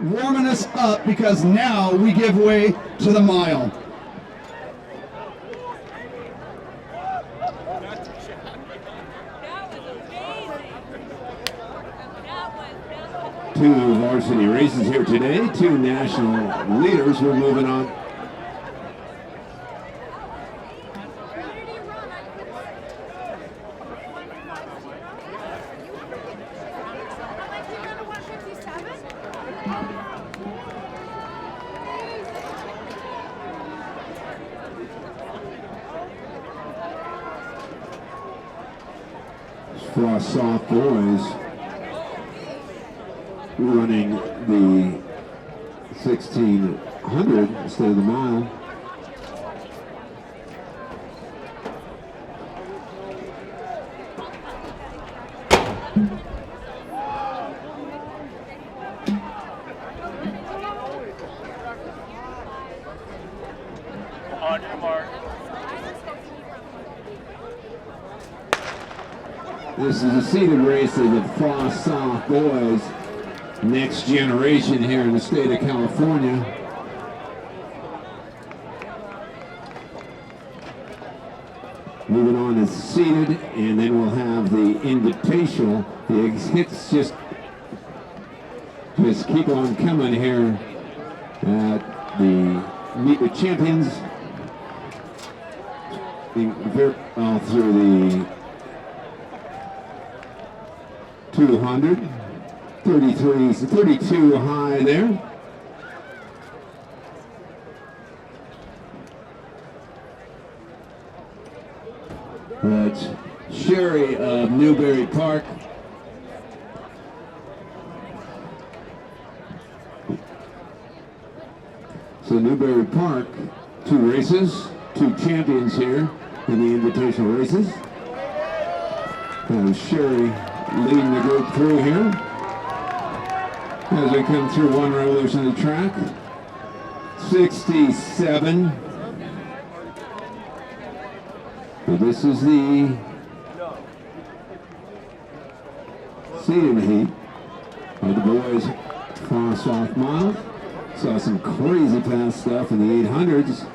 warming us up because now we give way to the mile. Two varsity races here today, two national leaders. We're moving on. Frias soft boys running the 1600 instead of the mile. On your mark. This is a seated race of the Frias soft boys. Next generation here in the state of California. Moving on is seated, and then we'll have the invitational. The hits just keep on coming here at the Meet the Champions. Through the 200. 32 high there. That's Sherry of Newbury Park. So Newbury Park, two races, two champions here in the invitational races. Sherry leading the group through here. As we come through one revolution of the track, 67. So this is the seated heat of the boys' Frias soft mile. Saw some crazy fast stuff in the 800s,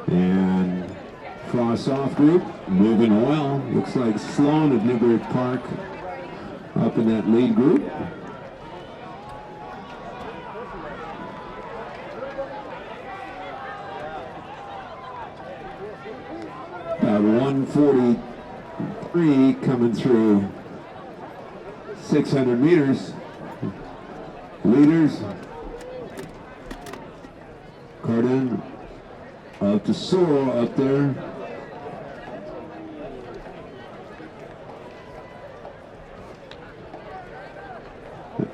and Frias soft group moving well. Looks like Sloan of Newbury Park up in that lead group. About 143 coming through 600 meters. Leaders. Cardin of Tesoro up there.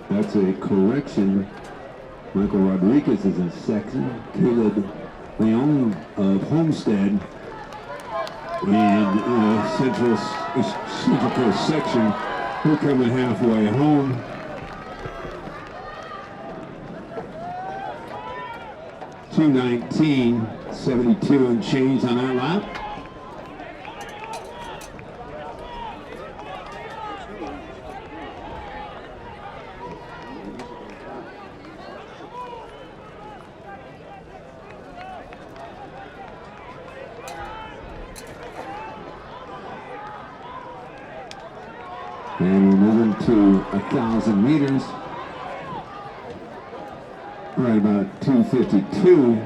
That's a correction. Michael Rodriguez is in second. Caleb Leon of Homestead in Central Coast section. We're coming halfway home. .219, 72 and change on that lap. And we're moving to 1,000 meters. Right about 252.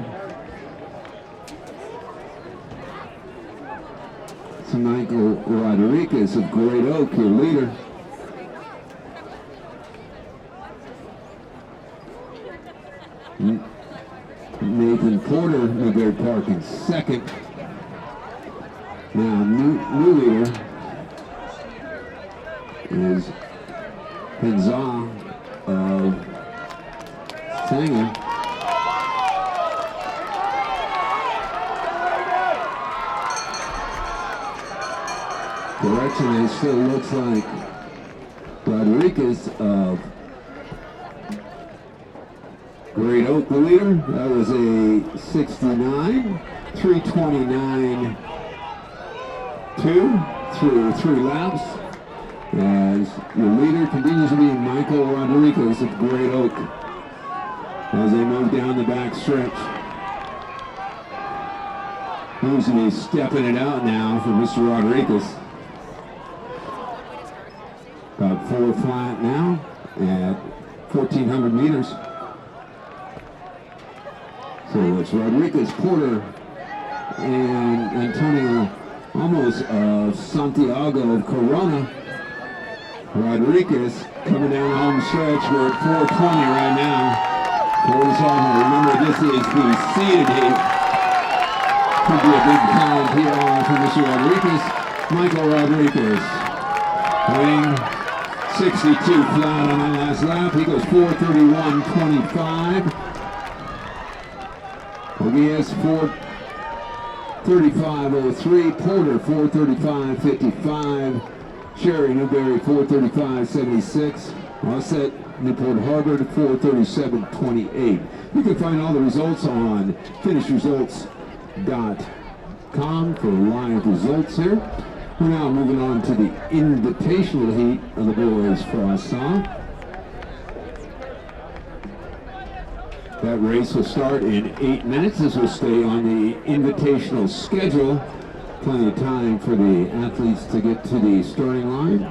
So Michael Rodriguez of Great Oak, your leader. Nathan Porter, Newbury Park in second. Now new leader is Hinza of Sanger. Correction, it still looks like Rodriguez of Great Oak, the leader. That was a 69, 329, 2 through 3 laps. As your leader continues to be Michael Rodriguez of Great Oak. as they move down the back stretch. Who's going to be stepping it out now for Mr. Rodriguez. About 4 flat now at 1,400 meters. So it's Rodriguez, Porter, and Antonio almost of Santiago of Corona. Rodriguez coming down the home stretch. We're at 4:20 right now. For the sophomore. Remember, this is the seeded heat. Could be a big count here on for Mr. Rodriguez. Michael Rodriguez winning 62 flat on that last lap. He goes 4:31.25. Ogias 4:35.03. Porter 4:35.55. Sherry Newbury 4:35.76. Offset Newport Harbor to 4:37.28. You can find all the results on finishresults.com for live results here. We're now moving on to the invitational heat of the boys Frias. That race will start in 8 minutes. This will stay on the invitational schedule. Plenty of time for the athletes to get to the starting line.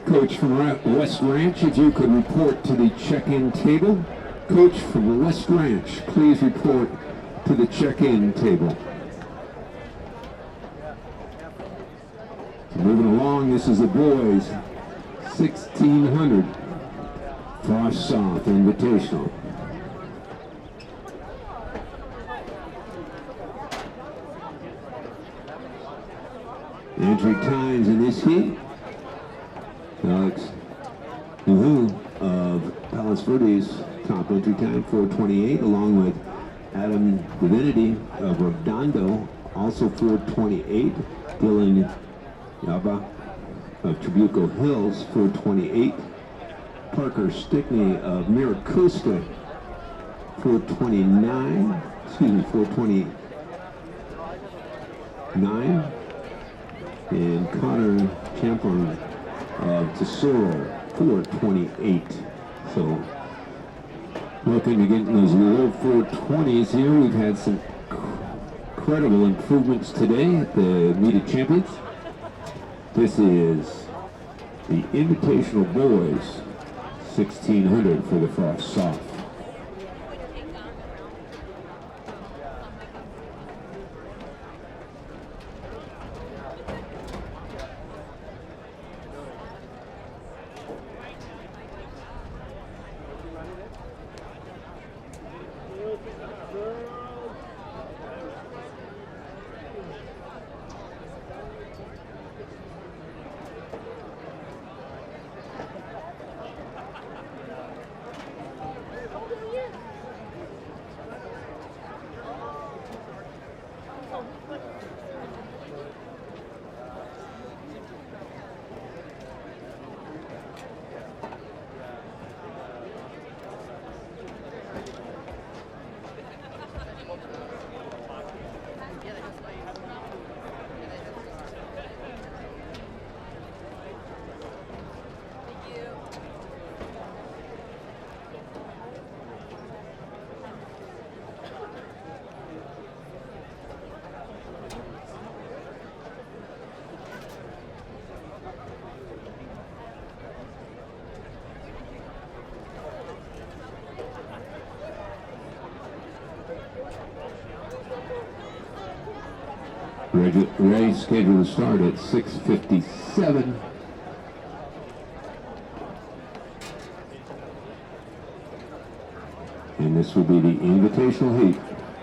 Coach from West Ranch, if you could report to the check-in table. Coach from West Ranch, please report to the check-in table. So moving along, this is the boys 1,600 Frias South Invitational. Entry times in this heat. Alex Nuhu of Palos Verdes, top entry time 4:28, along with Adam Divinity of Redondo, also 4:28. Dylan Yaba of Trabuco Hills, 4:28. Parker Stickney of Mira, Costa, 4:29. Excuse me, 4:29. And Connor Champlin of Tesoro, 4:28. So looking to get in those low 4:20s here. We've had some incredible improvements today at the Meet of Champions. This is the Invitational Boys 1,600 for the Frias South. Race scheduled to start at 6:57. And this will be the invitational heat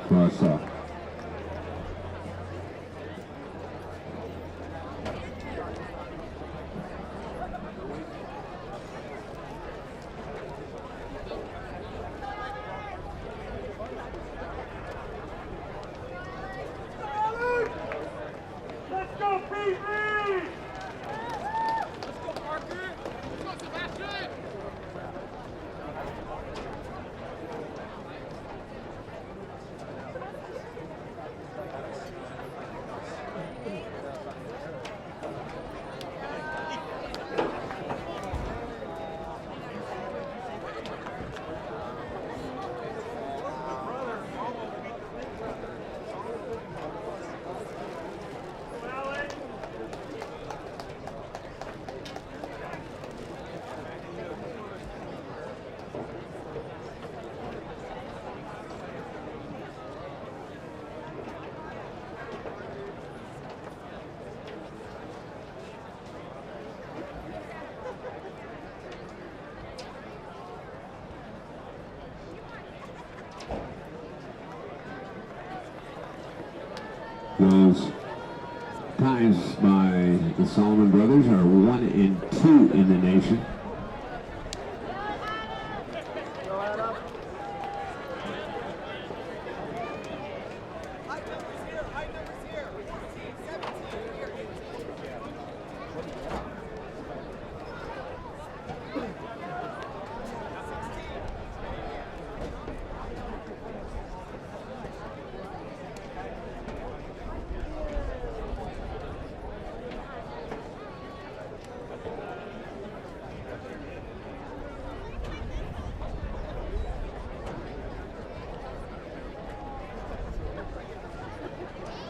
for us all. Those times by the Solomon brothers are 1 and 2 in the nation.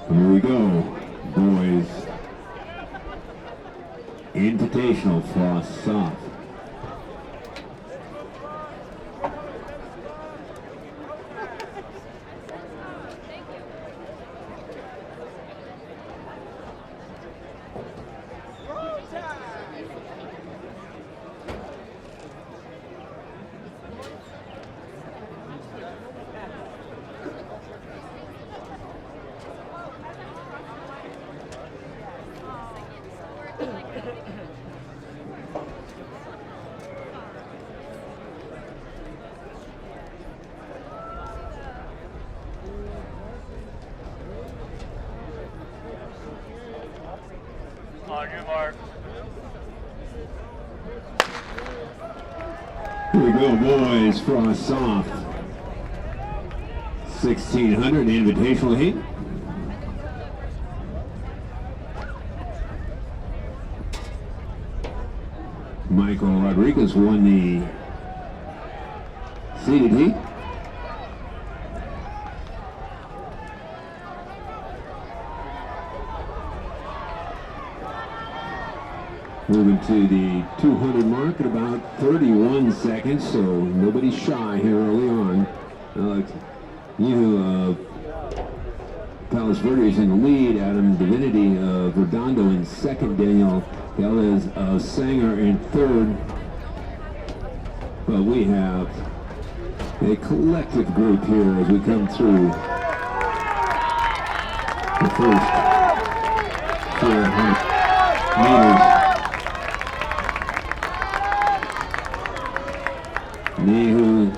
Here we go, boys. Invitational Floss Soft. On your mark. Here we go, boys, Frost Soft. 1600 invitational heat. Michael Rodriguez won the seeded heat. Moving to the 200 mark at about 31 seconds, so nobody's shy here early on. Alex Young of Palos Verdes in the lead, Adam Divinity of Redondo in second, Daniel Galvez of Sanger in third. But we have a collective group here as we come through the first 400 meters. Who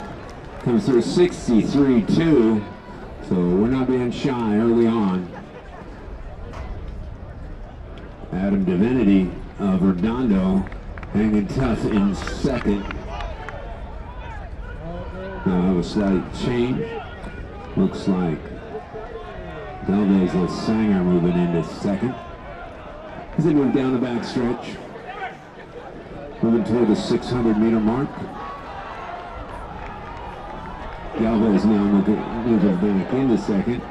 comes through 63.2, so we're not being shy early on. Adam Divinity of Redondo hanging tough in second. A slight change. Looks like Galvez of Sanger moving into second. As they move down the back stretch, moving toward the 600 meter mark. Galvez now moving back into second.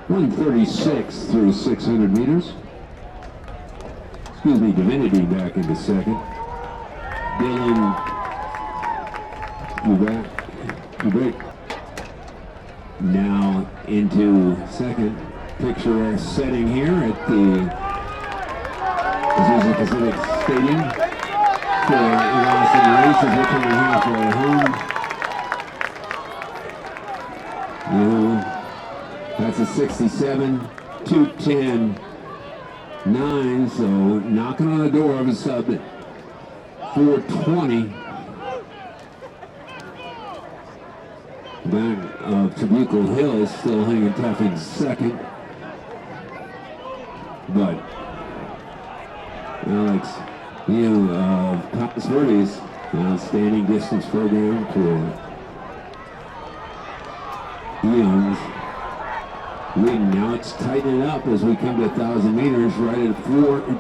136 through 600 meters. Excuse me, Divinity back into second. Dylan, you back. Now into second. Picturesque setting here at the Azusa Pacific Stadium for the Austin races. We're coming halfway home. That's a 67, 210, 9, so knocking on the door of a sub at 420. Back of Trabuco Hill is still hanging tough in second. But Alex Young of Palos Verdes, an outstanding distance program for Young's leading. Now it's tightening up as we come to 1,000 meters, right at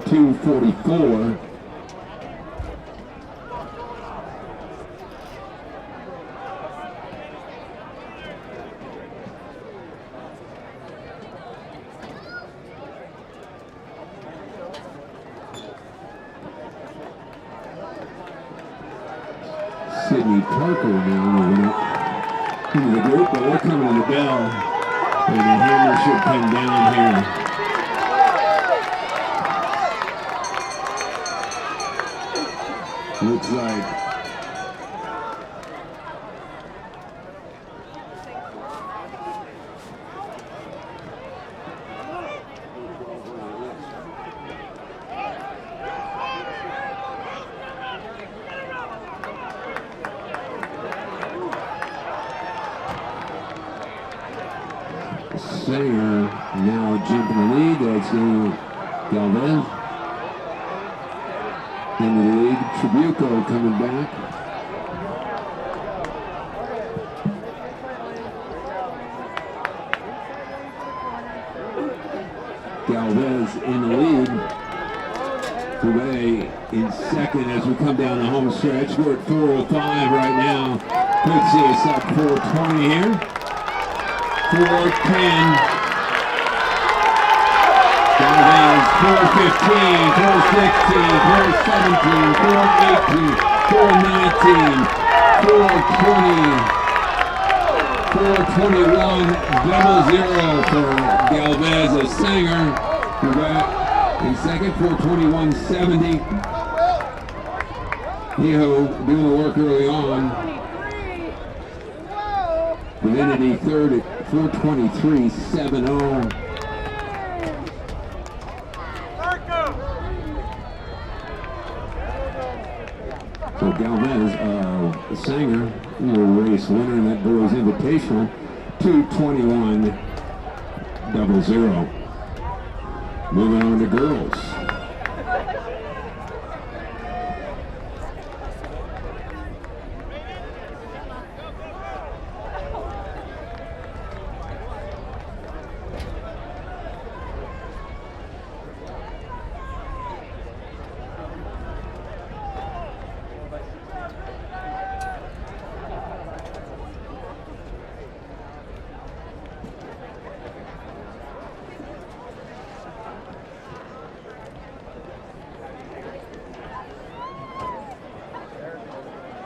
2:44. Sydney Parker now moving up into the group, but we're coming to the bell. And the hammer should come down here. Looks like Singer now jumping the lead. That's Galvez into the lead. Tribuco coming back. Galvez in the lead. Away in second as we come down the home stretch. We're at 4:05 right now. Could see us up 4:20 here. 4:10. Galvez 4:15, 4:16, 4:17, 4:18, 4:19, 4:20, 4:21, 0-0 for Galvez as Sanger. We're back in second, 4:21.70. Kehoe doing the work early on. Divinity third at 4:23.70. So Galvez, Sanger, will race winner in that Boys Invitational, 2:21.00. Moving on to girls.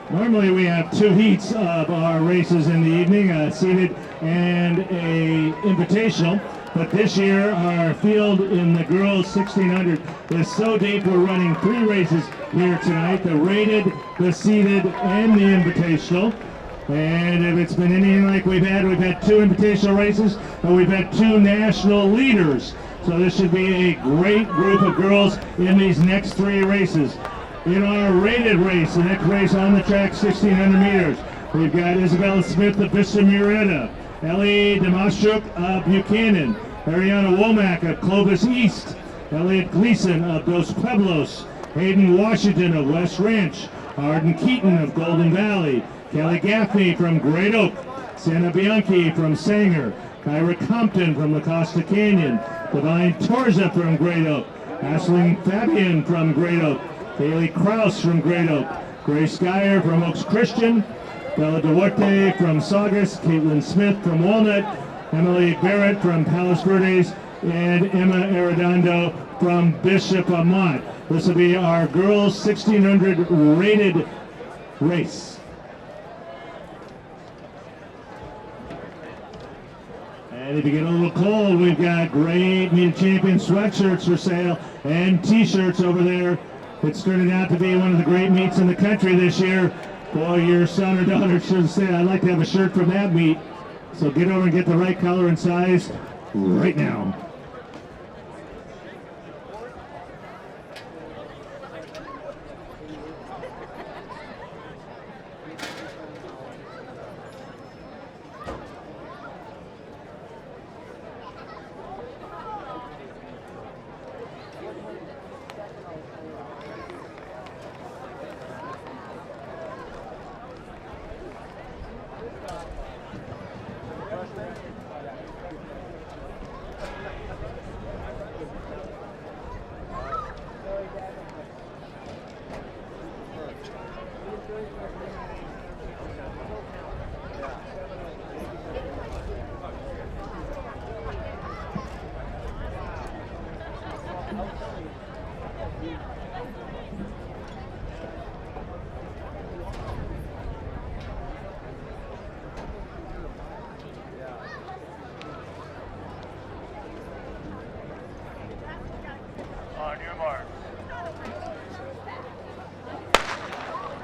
Normally we have two heats of our races in the evening, a seated and a invitational. But this year our field in the girls 1600 is so deep we're running three races here tonight, the rated, the seated, and the invitational. And if it's been anything like we've had two invitational races, and we've had two national leaders. So this should be a great group of girls in these next three races. In our rated race, the next race on the track, 1,600 meters, we've got Isabella Smith of Vista Murrieta, Ellie Damastruk of Buchanan, Ariana Womack of Clovis East, Elliot Gleason of Dos Pueblos, Hayden Washington of West Ranch, Arden Keaton of Golden Valley, Kelly Gaffney from Great Oak, Santa Bianchi from Sanger, Kyra Compton from the Costa Canyon, Divine Torza from Great Oak, Aisling Fabian from Great Oak, Haley Kraus from Great Oak, Grace Geyer from Oaks Christian, Bella Duarte from Saugus, Caitlin Smith from Walnut, Emily Barrett from Palos Verdes, and Emma Arredondo from Bishop Amat. This will be our girls 1600 rated race. And if you get a little cold, we've got great Meet Champion sweatshirts for sale and t-shirts over there. It's turning out to be one of the great meets in the country this year. Boy, your son or daughter should say, I'd like to have a shirt from that meet. So get over and get the right color and size right now.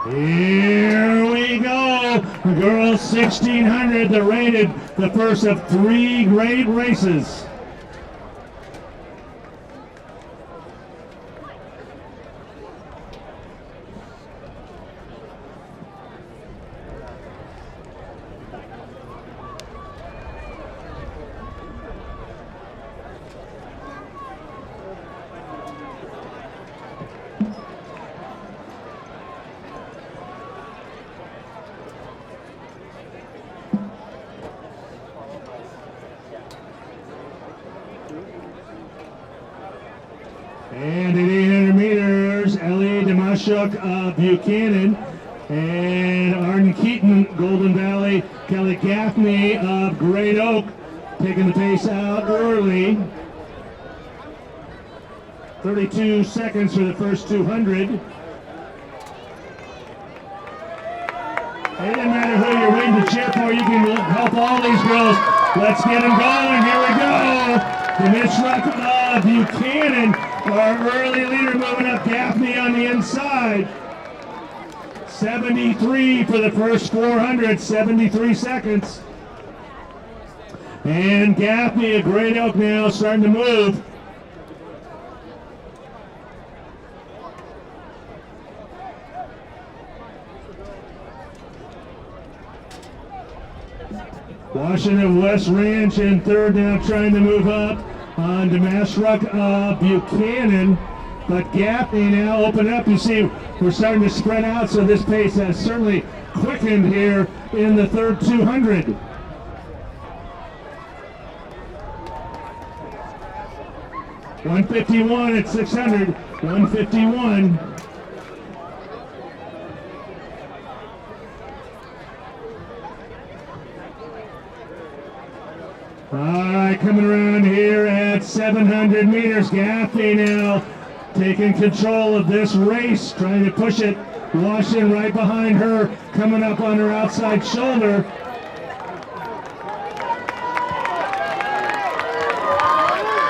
Here we go, the girls 1600, the rated, the first of three great races. And at 800 meters, Ellie Demashuk of Buchanan and Arden Keaton, Golden Valley, Kelly Gaffney of Great Oak, taking the pace out early. 32 seconds for the first 200. It doesn't matter who you're waiting to cheer for, you can help all these girls. Let's get them going, here we go. The Mishruck of Buchanan, our early leader, moving up Gaffney on the inside. 73 for the first 400, 73 seconds. And Gaffney of Great Oak now starting to move. Washington West Ranch in third now, trying to move up on Demashruck Buchanan. But Gaffney now open up. You see, we're starting to spread out, so this pace has certainly quickened here in the third 200. .151 at 600, 151. All right, coming around here at 700 meters, Gaffney now taking control of this race, trying to push it. Washington right behind her, coming up on her outside shoulder.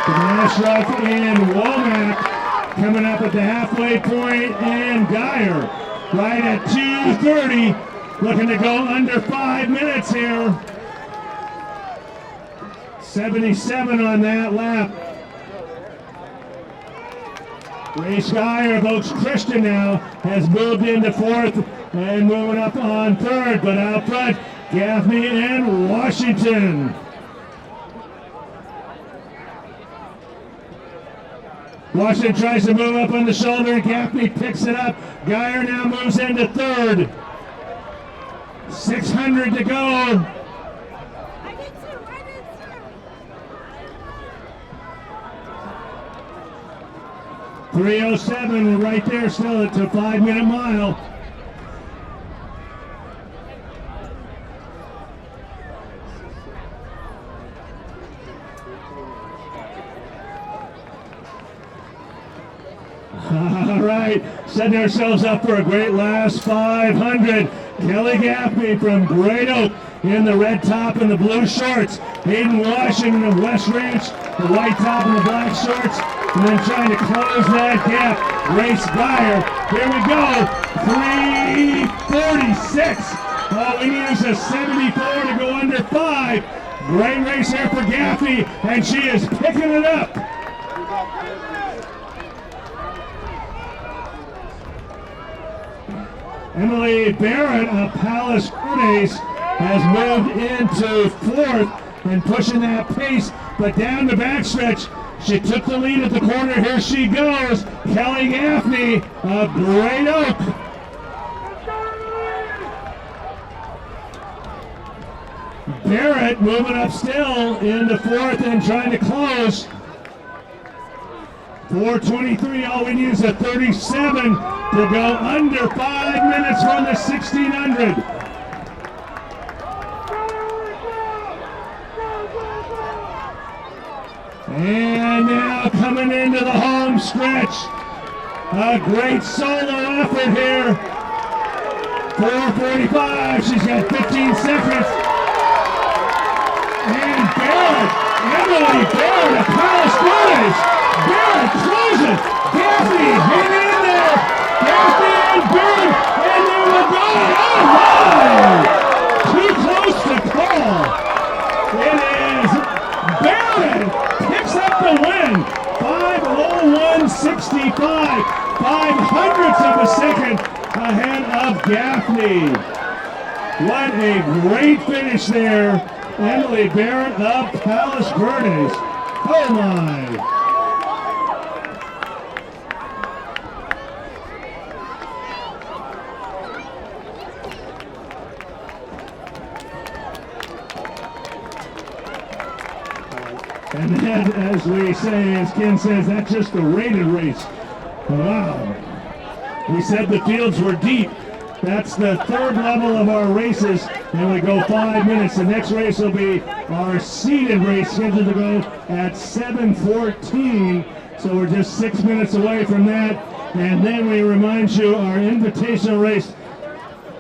Demashruck and Womack coming up at the halfway point, and Geyer right at 2:30, looking to go under 5 minutes here. 77 on that lap. Ray Schreier of Oaks Christian now has moved into fourth and moving up on third, but out front, Gaffney and Washington. Washington tries to move up on the shoulder, and Gaffney picks it up. Geyer now moves into third. 600 to go. 3:07, we're right there still at the 5-minute mile. All right, setting ourselves up for a great last 500. Kelly Gaffney from Great Oak in the red top and the blue shorts. Hayden Washington of West Ranch, the white top and the black shorts. And then trying to close that gap, Grace Geyer. Here we go, 3:46. All we need is a 74 to go under 5. Great race here for Gaffney, and she is picking it up. Emily Barrett of Palos Verdes has moved into fourth and pushing that pace, but down the backstretch, she took the lead at the corner. Here she goes, Kelly Gaffney of Great Oak. Barrett moving up still into fourth and trying to close. 4:23, all we need is a 37 to go under 5 minutes from the 1600. And now coming into the home stretch, a great solo effort here. 4:45, she's got 15 seconds. And Barrett, Emily Barrett of Palos Verdes. Barrett closing, Gaffney hanging in there. Gaffney and Barrett, and they will go. Oh, too close to call. It is Barrett. Picks up the win, 5:01.65, 5/100ths of a second ahead of Gaffney. What a great finish there, Emily Barrett of Palos Verdes. Oh my. And And then, as we say, as Ken says, that's just a rated race. Wow. We said the fields were deep. That's the third level of our races, and we go 5 minutes. The next race will be our seeded race, scheduled to go at 7:14. So we're just 6 minutes away from that. And then we remind you our invitational race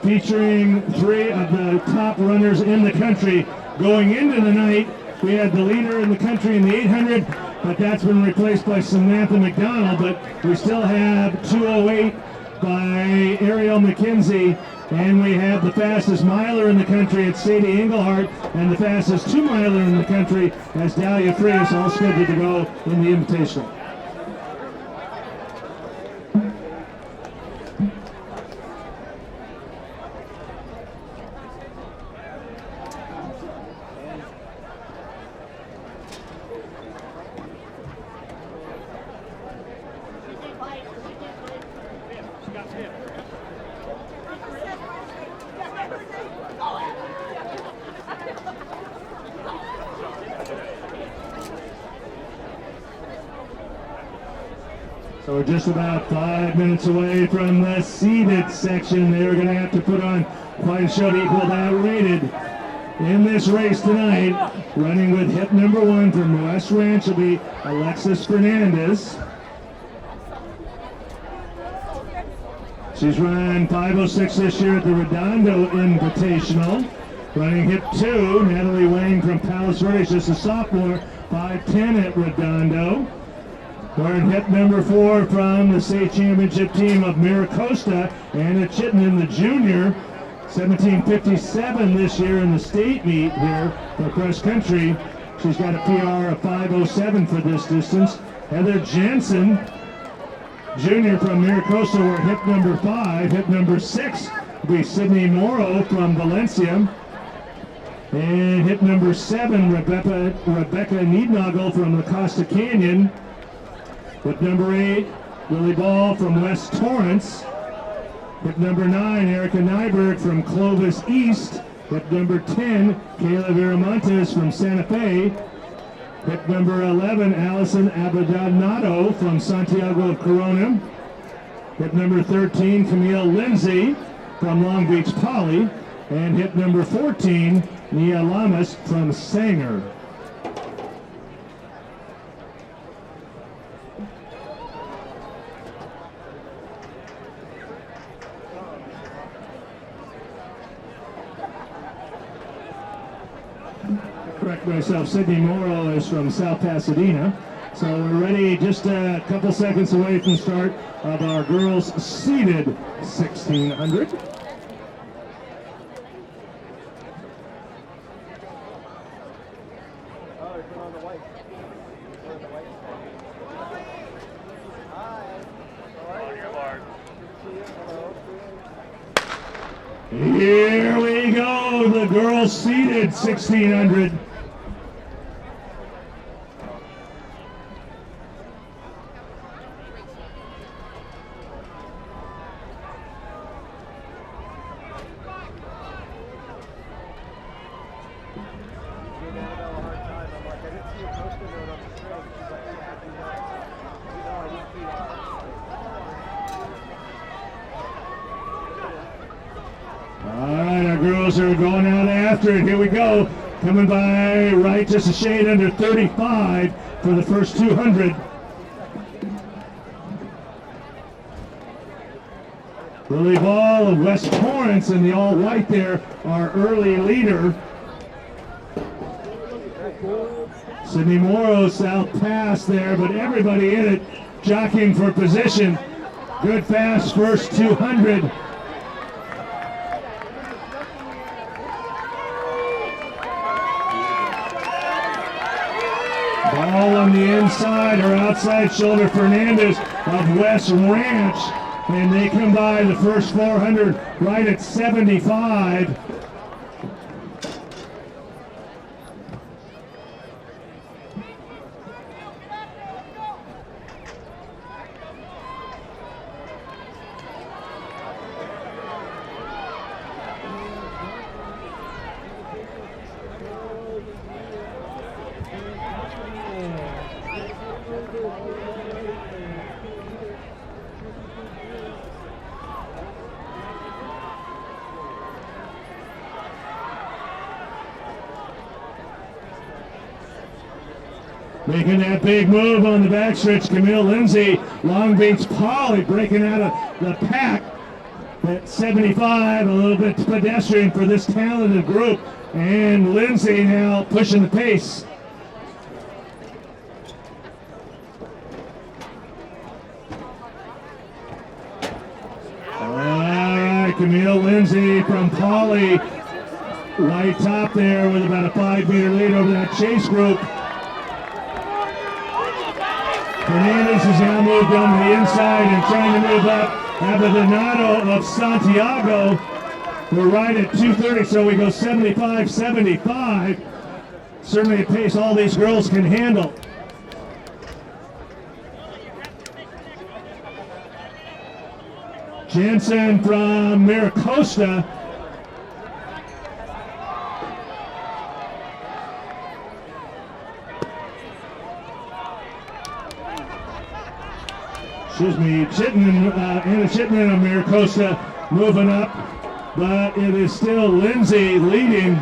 featuring 3 of the top runners in the country. Going into the night, we had the leader in the country in the 800, but that's been replaced by Samantha McDonald. But we still have 2:08 by Ariel McKenzie, and we have the fastest miler in the country at Sadie Engelhardt, and the fastest 2-miler in the country as Dalia Frias, all scheduled to go in the Invitational. So we're just about 5 minutes away from the seeded section. They're going to have to put on quite a show to equal that rated. In this race tonight, running with hip number 1 from West Ranch will be Alexis Fernandez. She's run 5:06 this year at the Redondo Invitational. Running hip 2, Natalie Wang from Palos Verdes, just a sophomore, 5:10 at Redondo. Wearing hip number 4 from the state championship team of Mira, Costa, Anna Chittenden, the junior, 17:57 this year in the state meet here for cross country. She's got a PR of 5:07 for this distance. Heather Jensen, junior from Mira, Costa, wore hip number 5. Hip number 6 will be Sydney Morrow from Valencia. And hip number 7, Rebecca Neednagel from the Costa Canyon. Hip number 8, Lily Ball from West Torrance. Hip number 9, Erica Nyberg from Clovis East. Hip number 10, Kayla Viramontes from Santa Fe. Hip number 11, Allison Abadanato from Santiago of Corona. Hip number 13, Camille Lindsay from Long Beach Poly. And hip number 14, Nia Lamas from Sanger. Correct myself, Sydney Morrow is from South Pasadena. So we're ready, just a couple seconds away from start of our girls seeded 1600. Here we go, the girls seeded 1600. Are going out after it. Here we go. Coming by right just a shade under 35 for the first 200. Lily Ball of West Torrance in the all white there, our early leader. Sydney Morrow, South Pass there, but everybody in it jockeying for position. Good fast first 200. Ball on the inside or outside shoulder, Fernandez of West Ranch, and they come by the first 400 right at 75. Making that big move on the backstretch, Camille Lindsay. Long Beach Polly breaking out of the pack. At 75, a little bit pedestrian for this talented group. And Lindsay now pushing the pace. All right, Camille Lindsay from Polly. Right top there with about a 5-meter lead over that chase group. Fernandez has now moved on to the inside and trying to move up. Abadonado of Santiago. We're right at 2:30, so we go 75-75. Certainly a pace all these girls can handle. Jensen from Mira Costa. Excuse me, Anna Chittenden of Mira Costa moving up, but it is still Lindsay leading.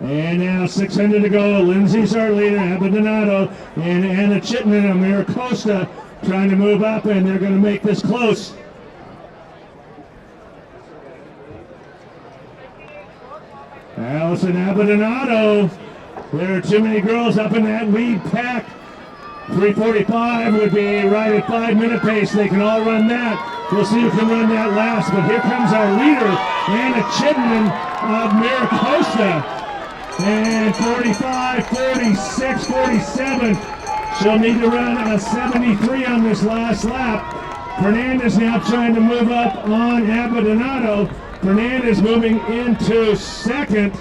And now 600 to go. Lindsay's our leader, Abadonado, and Anna Chittenden of Mira Costa trying to move up, and they're going to make this close. Allison Abadonado. There are too many girls up in that lead pack. 3:45 would be right at 5-minute pace. They can all run that. We'll see who can run that last. But here comes our leader, Anna Chittenden of Mira Costa. And 45, 46, 47. She'll need to run a 73 on this last lap. Fernandez now trying to move up on Abadonado. Fernandez moving into second.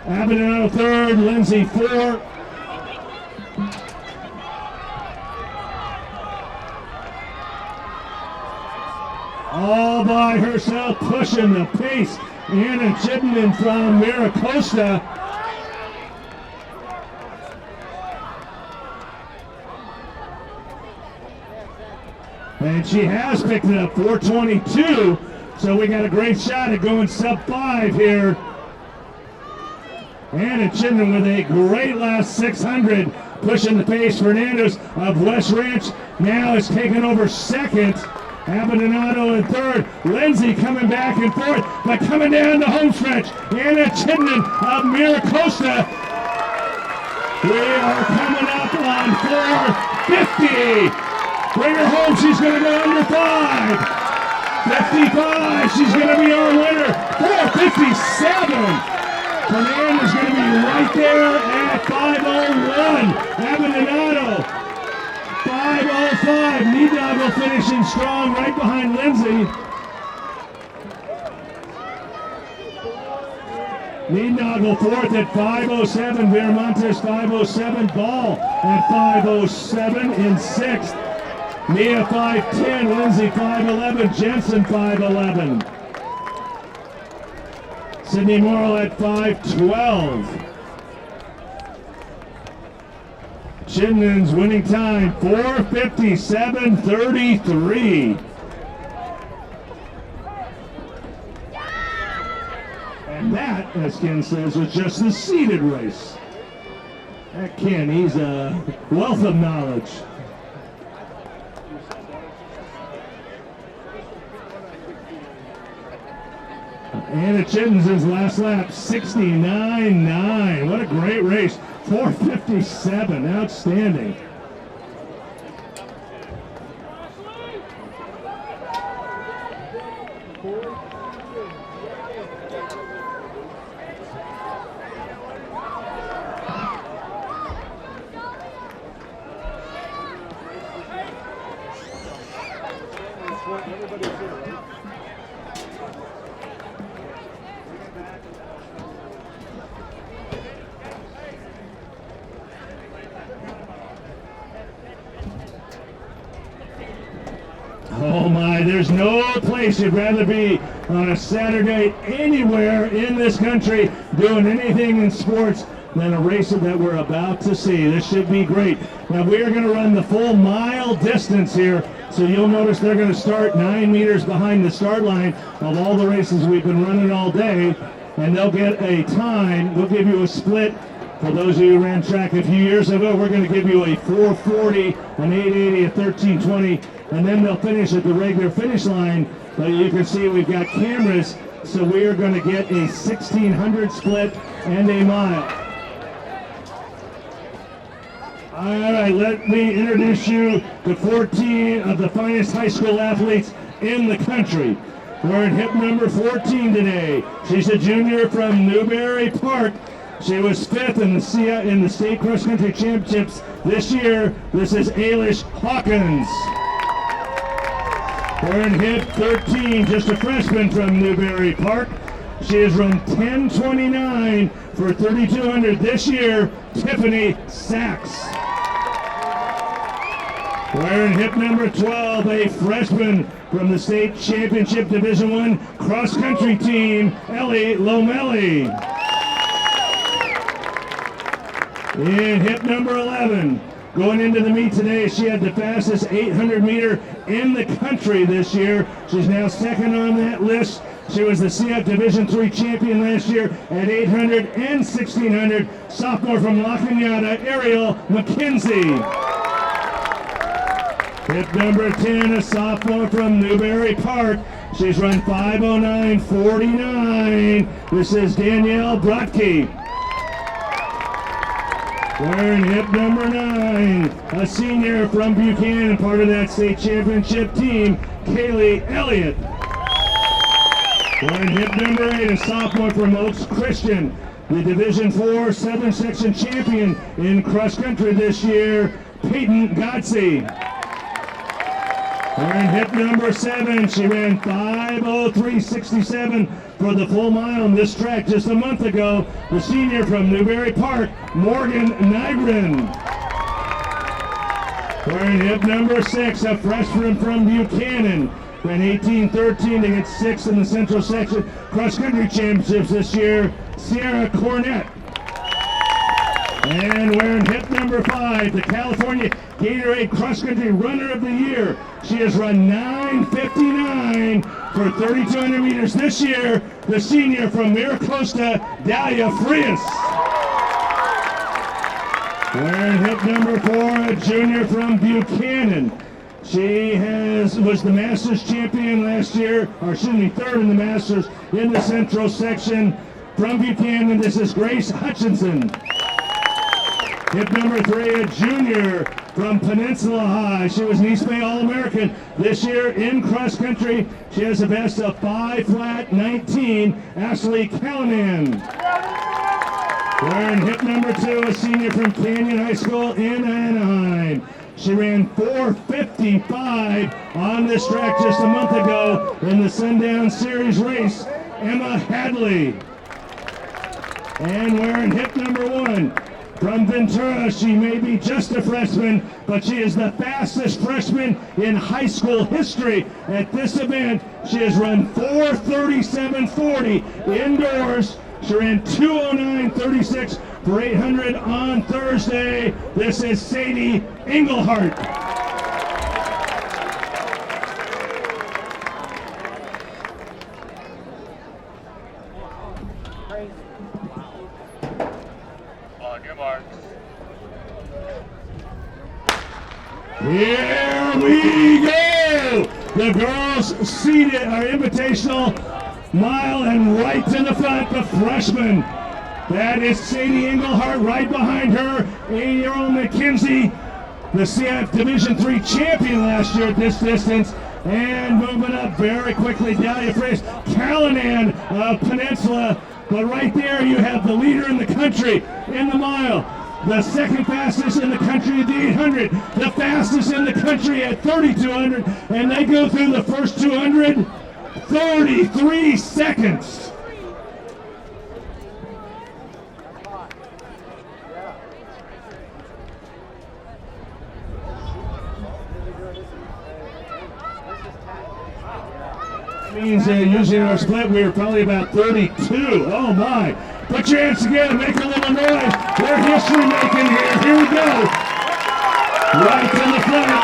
Abadonado third, Lindsay fourth. All by herself, pushing the pace. Anna Chittenden from Mira Costa. And she has picked it up, 4:22. So we got a great shot at going sub-5 here. Anna Chittenden with a great last 600, pushing the pace. Fernandez of West Ranch now is taking over second. Abadonado in third. Lindsay coming back and forth, but coming down the home stretch. Anna Chittenden of Mira Costa. We are coming up on 4:50. Bring her home. She's going to go under 5. 55, she's going to be our winner. 4:57. Fernandez is going to be right there at 5:01. Abadonado, 5:05. Neednoggle finishing strong right behind Lindsay. Neednoggle fourth at 5:07. Viramontes 5:07. Ball at 5:07 in sixth. Mia 5:10, Lindsay 5:11, Jensen 5:11. Sydney Morrill at 5:12. Chittenden's winning time, 4:57.33. And that, as Ken says, was just the seeded race. That Ken, he's a wealth of knowledge. Anna Chittenden's last lap, 69.9. What a great race. 4:57, outstanding. Oh my, there's no place you'd rather be on a Saturday anywhere in this country doing anything in sports than a race that we're about to see. This should be great. Now we are going to run the full mile distance here, So you'll notice they're going to start 9 meters behind the start line of all the races we've been running all day, and they'll get a time. We'll give you a split. For those of you who ran track a few years ago, we're going to give you a 4:40, an 8:80, a 13:20, and then they'll finish at the regular finish line. But you can see we've got cameras, so we are going to get a 1600 split and a mile. All right, let me introduce you to 14 of the finest high school athletes in the country. We're in hip number 14 today. She's a junior from Newbury Park. She was 5th in the state cross country championships this year. This is Ailish Hawkins. We're in hip 13, just a freshman from Newbury Park. She has run 10:29 for 3,200 this year, Tiffany Sachs. We're in hip number 12, a freshman from the state championship Division I cross country team, Ellie Lomelli. In hip number 11, going into the meet today, she had the fastest 800 meter in the country this year. She's now second on that list. She was the CF Division III champion last year at 800 and 1600. Sophomore from La Cañada, Ariel McKenzie. Hip number 10, a sophomore from Newbury Park. She's run 5:09.49. This is Danielle Brodke. We're in hip number 9, a senior from Buchanan, part of that state championship team, Kaylee Elliott. We're in hip number 8, a sophomore from Oaks Christian, the Division IV Southern Section champion in cross country this year, Peyton Godsey. We're in hip number 7. She ran 5:03.67 for the full mile on this track just a month ago. The senior from Newbury Park, Morgan Nygren. We're in hip number 6, a freshman from Buchanan. Ran 18:13 to get 6th in the Central Section cross country championships this year, Sierra Cornett. And we're in hip number 5, the California Gatorade Cross Country Runner of the Year. She has run 9:59 for 3,200 meters this year. The senior from Mira, Costa, Dalia Frias. We're in hip number 4, a junior from Buchanan. She was the Masters champion last year, or excuse me, 3rd in the Masters in the Central Section from Buchanan. This is Grace Hutchinson. Hip number 3, a junior from Peninsula High. She was an East Bay All-American this year in cross country. She has a best of 5:19, Ashley Callanan. We're in hip number 2, a senior from Canyon High School in Anaheim. She ran 4:55 on this track just a month ago in the Sundown Series race, Emma Hadley. And we're in hip number 1. From Ventura, she may be just a freshman, but she is the fastest freshman in high school history at this event. She has run 4:37.40 indoors. She ran 2:09.36 for 800 on Thursday. This is Sadie Engelhardt. Here we go! The girls seated our Invitational Mile, and right to the front, the freshman. That is Sadie Engelhardt. Right behind her, 8-year-old McKenzie, the CF Division III champion last year at this distance. And moving up very quickly, Dalia Frias, Callanan of Peninsula. But right there you have the leader in the country in the mile. The second fastest in the country at the 800, the fastest in the country at 3,200, and they go through the first 200, 33 seconds. Means using our split, we were probably about 32. Oh my. Put your hands together, make a little noise. We're history making here. Here we go. Right to the front.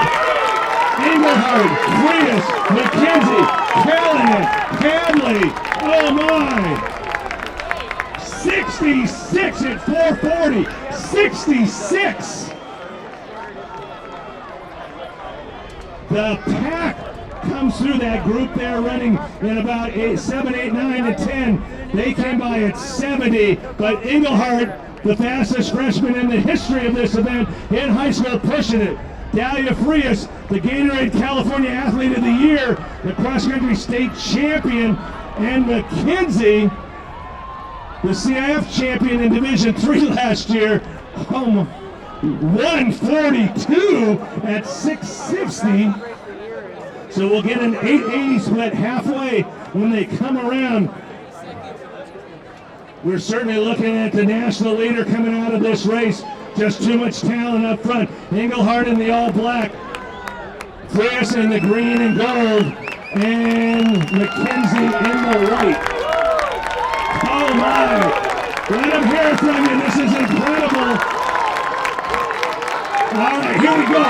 Engelhardt, Frias, McKenzie, Callahan, Hadley. Oh my! 66 at 440. 66. The pack comes through that group there running in about 7, 8, 9, and 10. They came by at 70, but Engelhardt, the fastest freshman in the history of this event in high school, pushing it. Dalia Frias, the Gatorade California Athlete of the Year, the cross-country state champion, and McKenzie, the CIF champion in Division III last year, 142 at 660. So we'll get an 880 split halfway when they come around. We're certainly looking at the national leader coming out of this race. Just too much talent up front. Engelhardt in the all black, Frias in the green and gold, and McKenzie in the white. Oh my! Let them hear it from you. This is incredible. All right, here we go.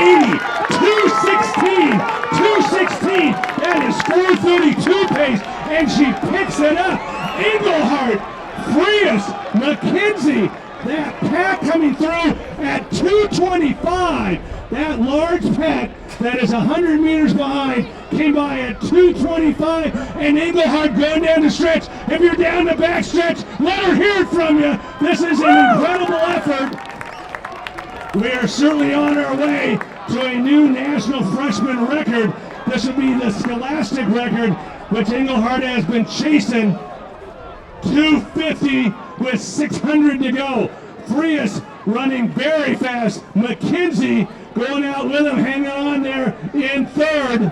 880, 216, 216. That is 432 pace, and she picks it up. Engelhardt, Frias, McKenzie. That pack coming through at 225. That large pack that is 100 meters behind came by at 225. And Engelhardt going down the stretch. If you're down the back stretch, let her hear it from you. This is an incredible effort. We are certainly on our way to a new national freshman record. This will be the Scholastic record, which Engelhardt has been chasing. 250 with 600 to go. Frias running very fast. McKenzie going out with him, hanging on there in third.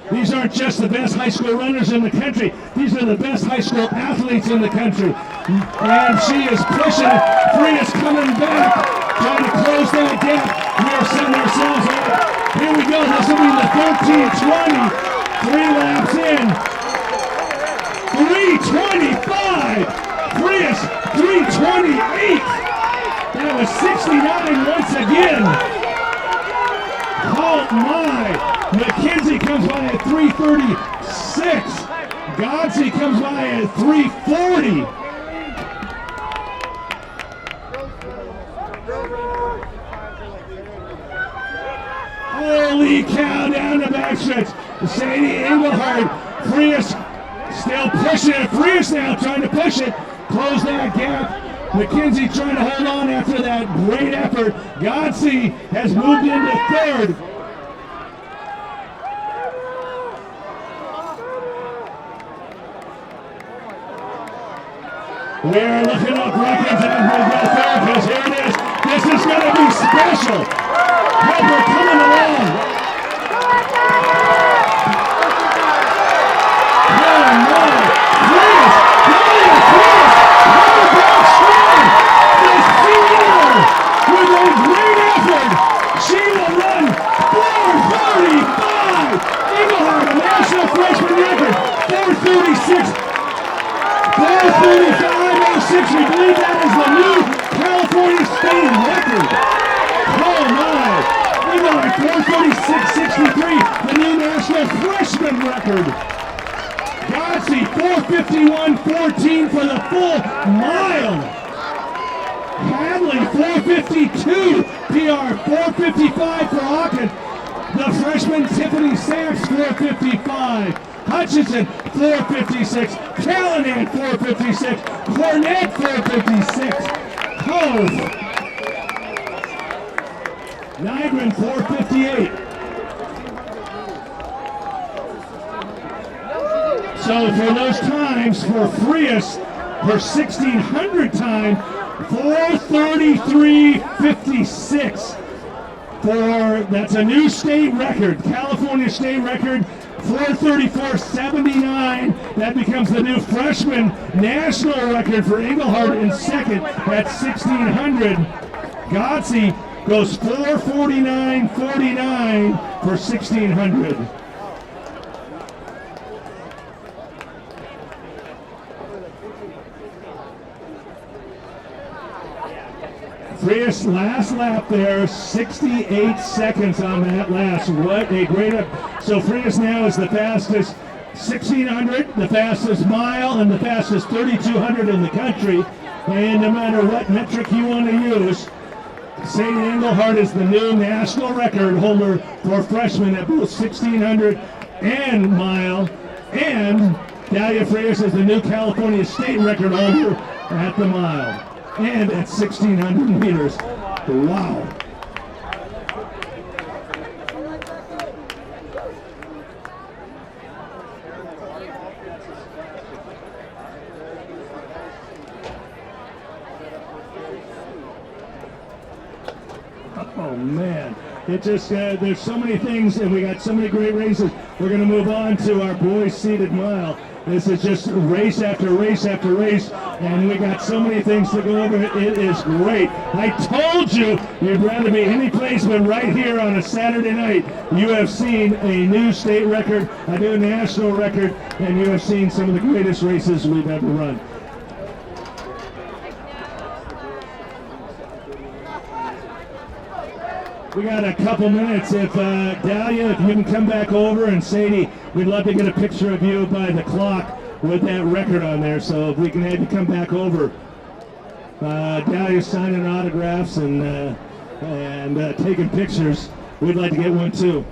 These aren't just the best high school runners in the country. These are the best high school athletes in the country. And she is pushing. Frias coming back, trying to close that gap. We are setting ourselves up. Here we go. This will be the 13:20. 3 laps in. 325. Frias 328. That was 69 once again. Oh my. McKenzie comes by at 336. Godsey comes by at 340. Holy cow, down the backstretch. Sadie, Engelhardt, Frias still pushing it. Frias now trying to push it. Close that gap. McKenzie trying to hold on after that great effort. Godsey has moved into third. We're looking up records as we go third, because here it is. This is going to be special. We're coming along. We believe that is the new California state record. Oh my! Engelhardt 446.63, the new national freshman record. Godsey 451.14 for the full mile. Hadley 452, PR 455 for Hawkins. The freshman Tiffany Sachs 455. Hutchinson, 456. Callahan, 456. Cornett, 456. Hove. Nygren, 458. So for those times, for Frias, her 1600 time, 433.56. That's a new state record, California state record. 434.79. That becomes the new freshman national record for Engelhardt in second at 1600. Godsey goes 449.49 for 1600. Frias last lap there, 68 seconds on that last. What a great so Frias now is the fastest 1600, the fastest mile, and the fastest 3200 in the country. And no matter what metric you want to use, Sadie Engelhardt is the new national record holder for freshmen at both 1600 and mile. And Dalia Frias is the new California state record holder at the mile and at 1600 meters. Wow. Oh man, it just there's so many things, and we got so many great races. We're going to move on to our boys seated mile. This is just race after race after race, and we got so many things to go over. It is great. I told you you'd rather be any place but right here on a Saturday night. You have seen a new state record, a new national record, and you have seen some of the greatest races we've ever run. We got a couple minutes. If Dalia, if you can come back over, and Sadie, we'd love to get a picture of you by the clock with that record on there. So if we can have you come back over. Dalia's signing autographs and taking pictures. We'd like to get one too.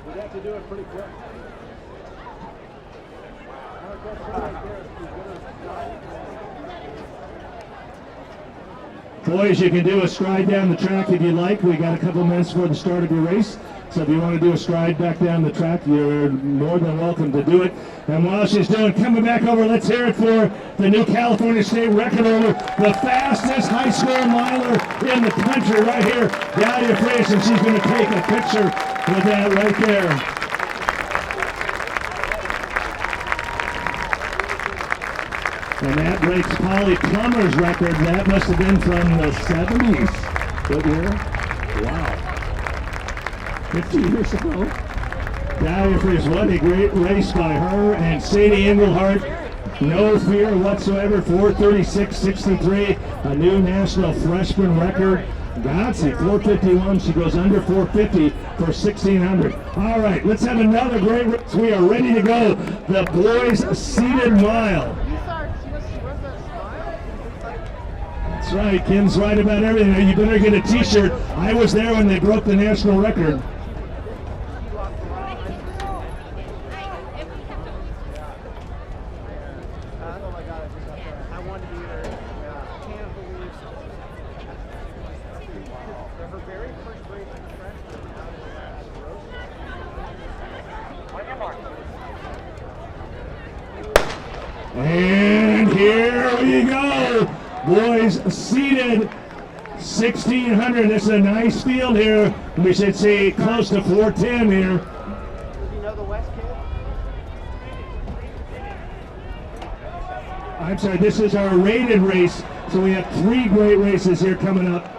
We'd have to do it pretty quick. Boys, you can do a stride down the track if you like. We got a couple minutes before the start of your race. So if you want to do a stride back down the track, you're more than welcome to do it. And while she's coming back over, let's hear it for the new California state record holder, the fastest high school miler in the country right here, Dalia Frias, and she's going to take a picture with that right there. And that breaks Polly Plummer's record. That must have been from the 70s. What year? Wow. 50 years ago. Dalia Frias, what a great race by her and Sadie Engelhardt. No fear whatsoever. 4:36.63, a new national freshman record. Godsey, 4:51. She goes under 4:50 for 1600. All right, let's have another great race. We are ready to go. The boys seated mile. That's right, Kim's right about everything. You better get a t-shirt. I was there when they broke the national record. And here we go. Boys seated 1600. This is a nice field here. We should see close to 410 here. You know the West kid? I'm sorry, this is our rated race. So we have 3 great races here coming up.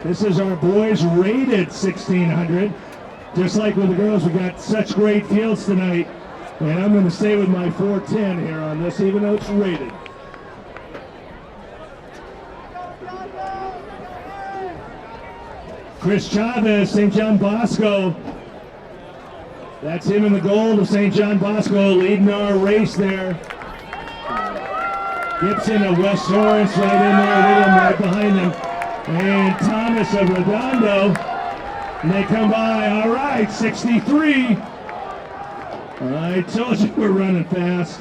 This is our boys rated 1600. Just like with the girls, we got such great fields tonight. And I'm going to stay with my 410 here on this, even though it's rated. Chris Chavez, St. John Bosco. That's him in the gold of St. John Bosco leading our race there. Gibson of West Torrance right in there with him, right behind him. And Thomas of Redondo. And they come by, all right, 63. I told you we're running fast.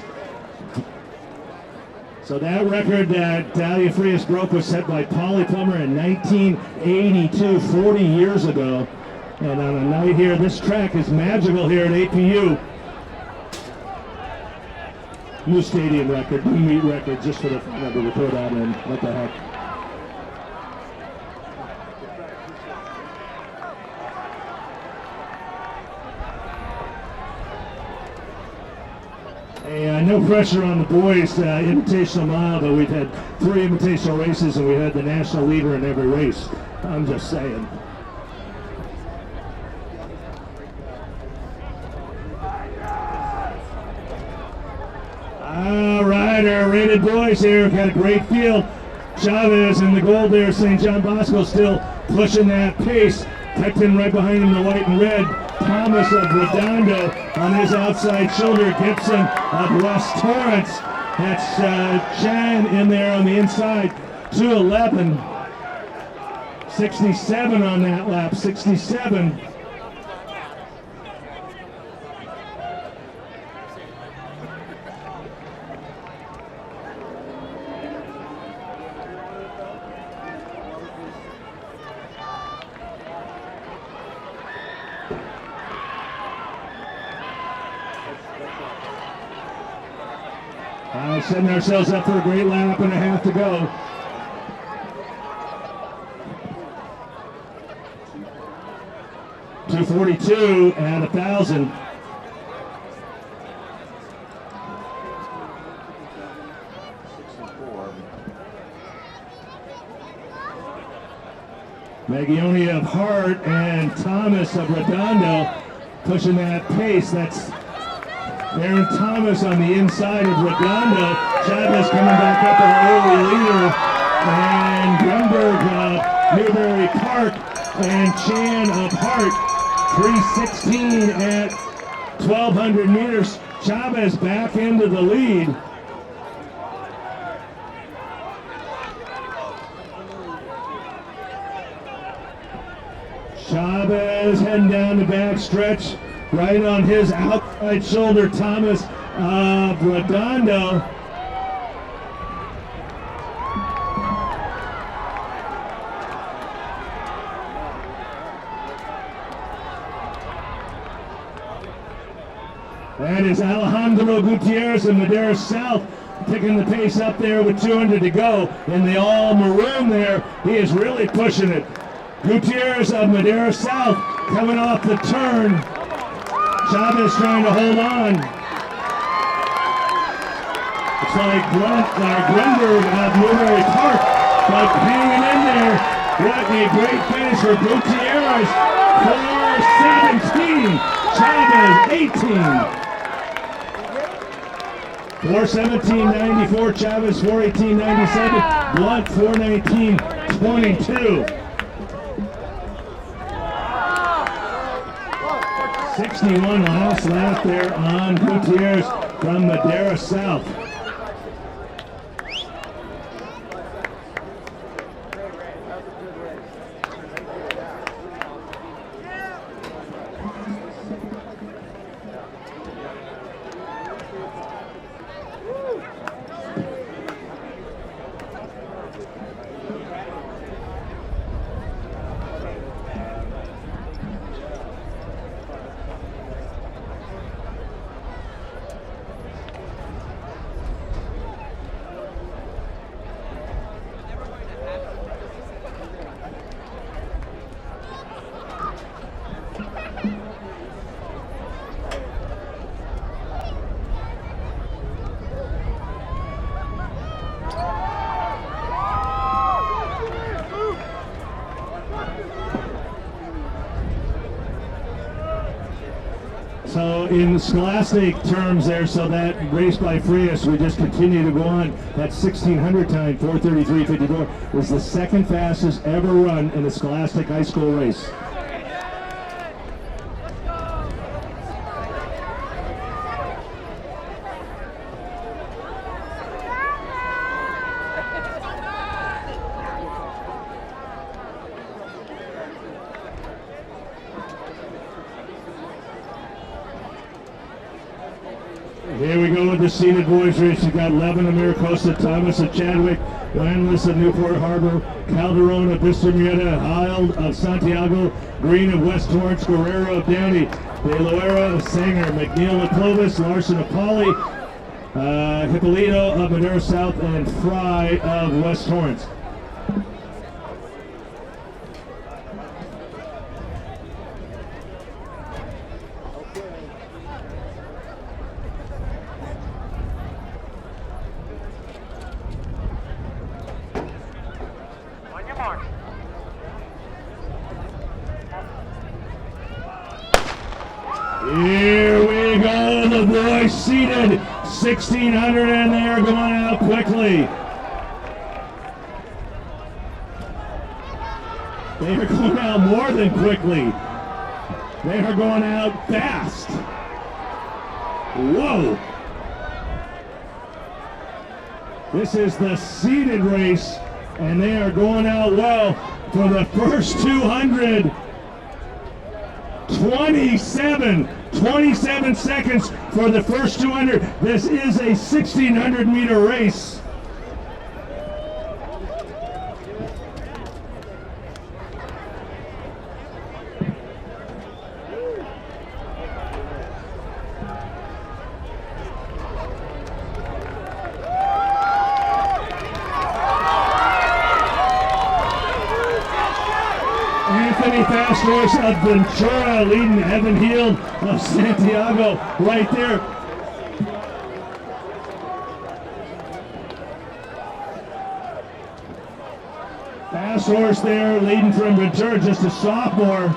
So that record that Dalia Frias broke was set by Polly Plummer in 1982, 40 years ago. And on a night here, this track is magical here at APU. New stadium record, new meet record, just for the fun of it. We throw that in, what the heck. No pressure on the boys invitational mile, but we've had 3 invitational races and we had the national leader in every race. I'm just saying. All right, our rated boys here got a great field. Chavez in the gold there, St. John Bosco still pushing that pace. Tucked in right behind him, the white and red. Thomas of Redondo on his outside shoulder. Gibson of West Torrance. That's Chan in there on the inside. 2:11. 67 on that lap. 67. Setting ourselves up for a great lap and a half to go. .242 at 1,000. Maggioni of Hart and Thomas of Redondo pushing that pace. That's Aaron Thomas on the inside of Redondo. Chavez coming back up, our early leader. And Grunberg of Newbury Park and Chan of Hart. 3:16 at 1,200 meters. Chavez back into the lead. Chavez heading down the back stretch. Right on his outside shoulder, Thomas of Redondo. That is Alejandro Gutierrez of Madera South picking the pace up there with 200 to go. In the all maroon there, he is really pushing it. Gutierrez of Madera South coming off the turn. Chavez trying to hold on. It's like Grunberg of Newbury Park, but hanging in there. What a great finish for Gutierrez. 4:17. Chavez 18. 4:17.94. Chavez 4:18.97. Blunt 4:19.22. 61 last lap there on Gutierrez from Madera South. So in scholastic terms there, so that race by Frias, we just continue to go on. That 1600 time, 4:33.54, was the second fastest ever run in a scholastic high school race. Here we go with the seated boys race. You've got Levin of Mira, Costa, Thomas of Chadwick, Landless of Newport Harbor, Calderon of Vista Murrieta, Hild of Santiago, Green of West Torrance, Guerrero of Downey, De Loera of Sanger, McNeil of Clovis, Larson of Pauley, Hippolito of Madera South, and Fry of West Torrance. Here we go, the boys seated 1,600, and they are going out quickly. They are going out more than quickly. They are going out fast. Whoa. This is the seated race, and they are going out well for the first 200. 27 seconds for the first 200. This is a 1,600 meter race. Fast horse of Ventura leading Evan Heald of Santiago right there. Fast horse there leading from Ventura, just a sophomore.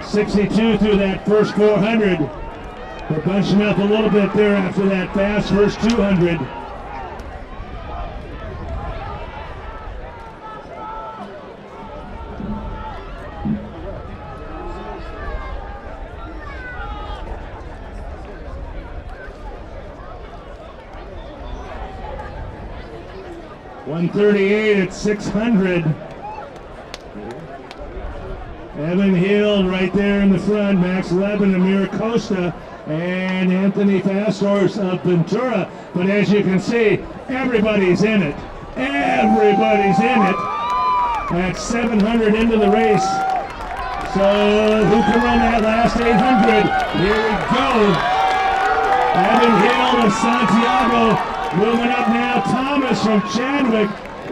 62 through that first 400. We're bunching up a little bit there after that fast first 200. .138 at 600. Evan Heald right there in the front. Max Levin and Mira Costa and Anthony Fasthorse of Ventura. But as you can see, everybody's in it. Everybody's in it. At 700 into the race. So who can run that last 800? Here we go. Evan Heald of Santiago. Moving up now, Thomas from Chadwick,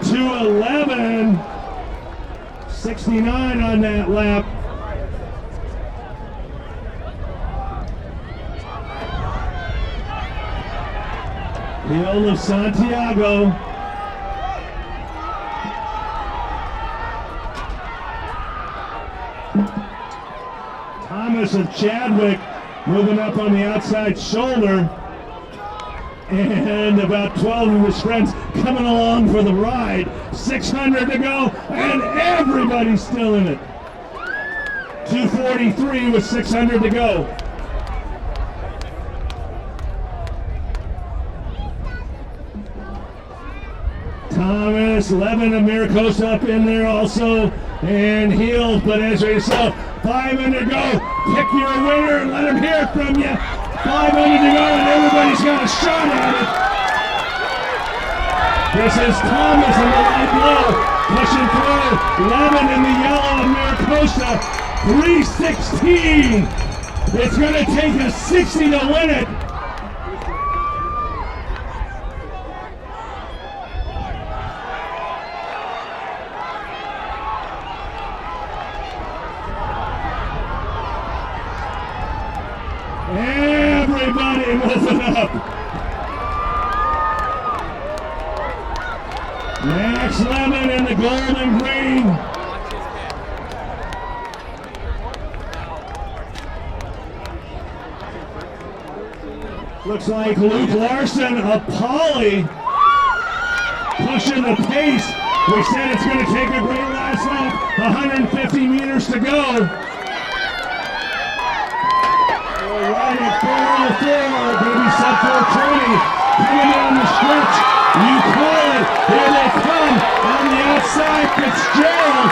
2:11, 69 on that lap. Heald of Santiago. Thomas of Chadwick moving up on the outside shoulder. And about 12 of his friends coming along for the ride. 600 to go, and everybody's still in it. 2:43 with 600 to go. Thomas, Levin, and Miracosa up in there also, and Heald, but as you saw, 500 to go. Pick your winner and let him hear from you. 500 to go, and everybody's got a shot at it. This is Thomas in the light blue, pushing through. Levin in the yellow of Maricosta, 3:16. It's going to take a 60 to win it. Everybody moving up. Max Levin in the gold and green. Looks like Luke Larson of Poly pushing the pace. We said it's going to take a great last lap. 150 meters to go. Right at 404, maybe sub 420, coming down the stretch. You call it. Here they come on the outside. Fitzgerald,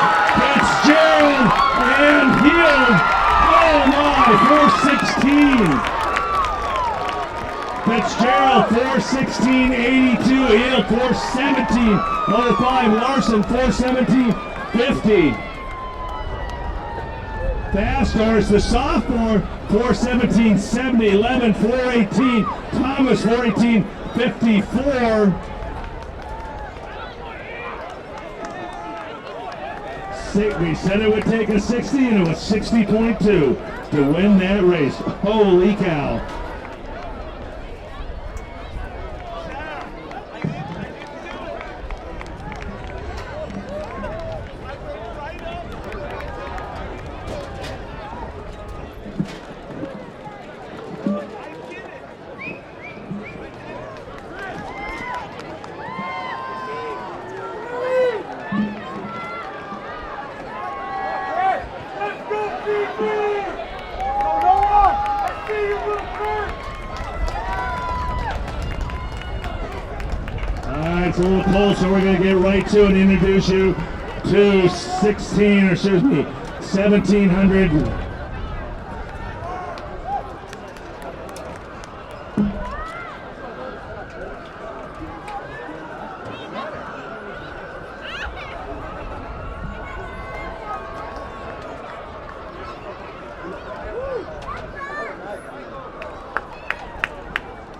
and Heald. Oh my, 416. Fitzgerald, 416.82. Heald, 417.05. Larson, 417.50. Fast horse, the sophomore, 417.70, 11, 418, Thomas, 418.54. We said it would take a 60, and it was 60.2 to win that race. Holy cow. a little cold, so we're going to get right to it and introduce you to 1700.